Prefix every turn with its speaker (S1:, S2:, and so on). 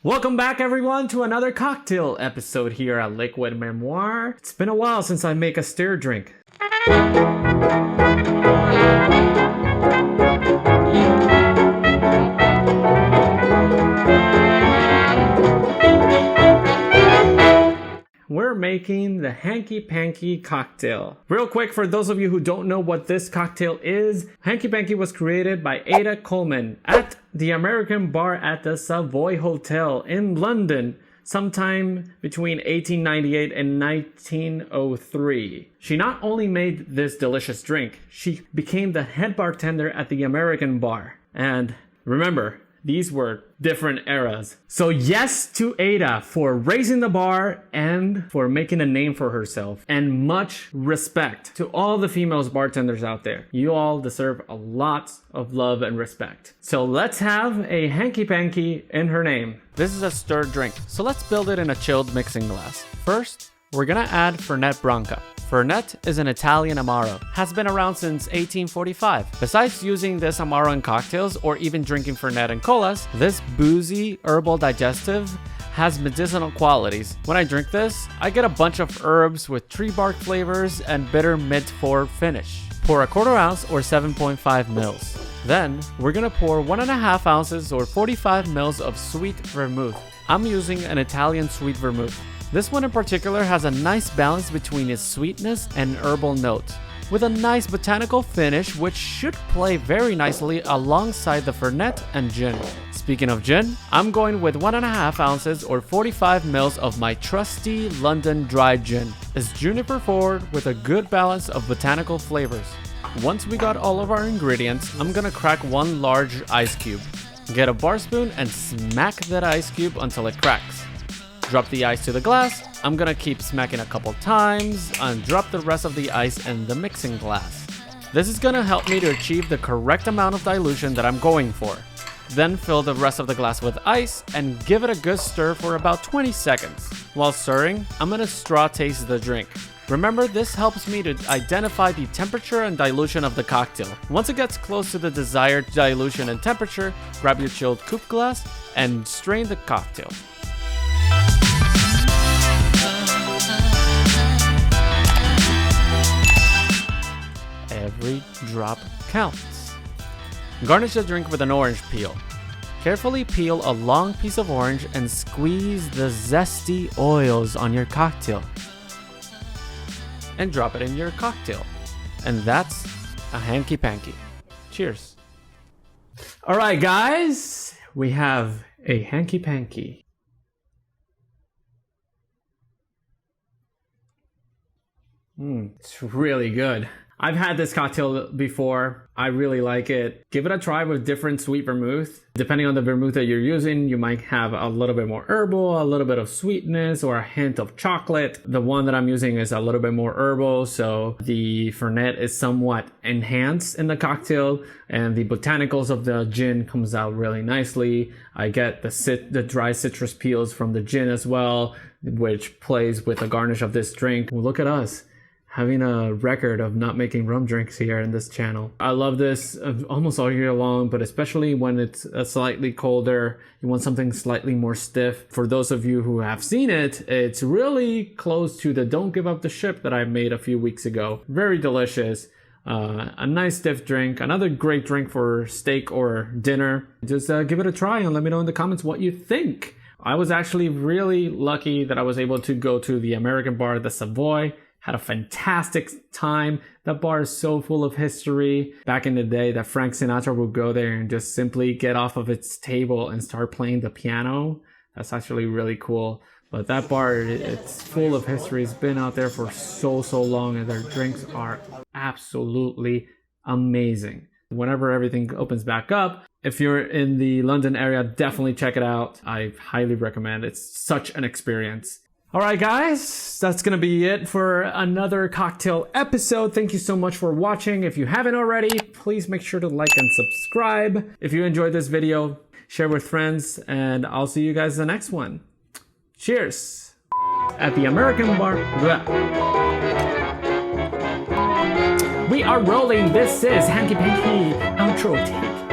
S1: Welcome back, everyone, to another cocktail episode here at Liquid Memoir. It's been a while since I make a stir drink. We're making the Hanky Panky cocktail. Real quick, for those of you who don't know what this cocktail is, Hanky Panky was created by Ada Coleman at the American bar at the Savoy Hotel in London sometime between 1898 and 1903. She not only made this delicious drink, she became the head bartender at the American bar. And remember, these were different eras. So yes to Ada for raising the bar and for making a name for herself. And much respect to all the females bartenders out there. You all deserve a lot of love and respect. So let's have a Hanky Panky in her name. This is a stirred drink, so let's build it in a chilled mixing glass. First, we're gonna add Fernet Branca. Fernet is an Italian Amaro, has been around since 1845. Besides using this Amaro in cocktails or even drinking Fernet and colas, this boozy herbal digestive has medicinal qualities. When I drink this, I get a bunch of herbs with tree bark flavors and bitter mid-4 finish. Pour a quarter ounce or 7.5 mils. Then, we're gonna pour 1.5 ounces or 45 mils of sweet vermouth. I'm using an Italian sweet vermouth. This one in particular has a nice balance between its sweetness and herbal notes, with a nice botanical finish which should play very nicely alongside the Fernet and gin. Speaking of gin, I'm going with 1.5 ounces or 45 mils of my trusty London dry gin. It's juniper forward with a good balance of botanical flavors. Once we got all of our ingredients, I'm gonna crack one large ice cube. Get a bar spoon and smack that ice cube until it cracks. Drop the ice to the glass. I'm gonna keep smacking a couple times and drop the rest of the ice in the mixing glass. This is gonna help me to achieve the correct amount of dilution that I'm going for. Then fill the rest of the glass with ice and give it a good stir for about 20 seconds. While stirring, I'm gonna straw taste the drink. Remember, this helps me to identify the temperature and dilution of the cocktail. Once it gets close to the desired dilution and temperature, grab your chilled coupe glass and strain the cocktail. Every drop counts. Garnish the drink with an orange peel. Carefully peel a long piece of orange and squeeze the zesty oils on your cocktail. And drop it in your cocktail. And that's a Hanky Panky. Cheers. Alright guys, we have a Hanky Panky. It's really good. I've had this cocktail before. I really like it. Give it a try with different sweet vermouth. Depending on the vermouth that you're using, you might have a little bit more herbal, a little bit of sweetness, or a hint of chocolate. The one that I'm using is a little bit more herbal, so the Fernet is somewhat enhanced in the cocktail, and the botanicals of the gin comes out really nicely. I get the dry citrus peels from the gin as well, which plays with the garnish of this drink. Well, look at us, having a record of not making rum drinks here in this channel. I love this almost all year long, but especially when it's slightly colder, you want something slightly more stiff. For those of you who have seen it, it's really close to the Don't Give Up the Ship that I made a few weeks ago. Very delicious. A nice stiff drink. Another great drink for steak or dinner. Just give it a try and let me know in the comments what you think. I was actually really lucky that I was able to go to the American bar, the Savoy. Had a fantastic time. That bar is so full of history. Back in the day that Frank Sinatra would go there and just simply get off of its table and start playing the piano. That's actually really cool. But that bar, it's full of history. It's been out there for so long, and their drinks are absolutely amazing. Whenever everything opens back up, if you're in the London area, definitely check it out. I highly recommend. It's such an experience. Alright guys, that's gonna be it for another cocktail episode. Thank you so much for watching. If you haven't already, please make sure to like and subscribe. If you enjoyed this video, share with friends, and I'll see you guys in the next one. Cheers! At the American bar. We are rolling. This is Hanky Panky outro take.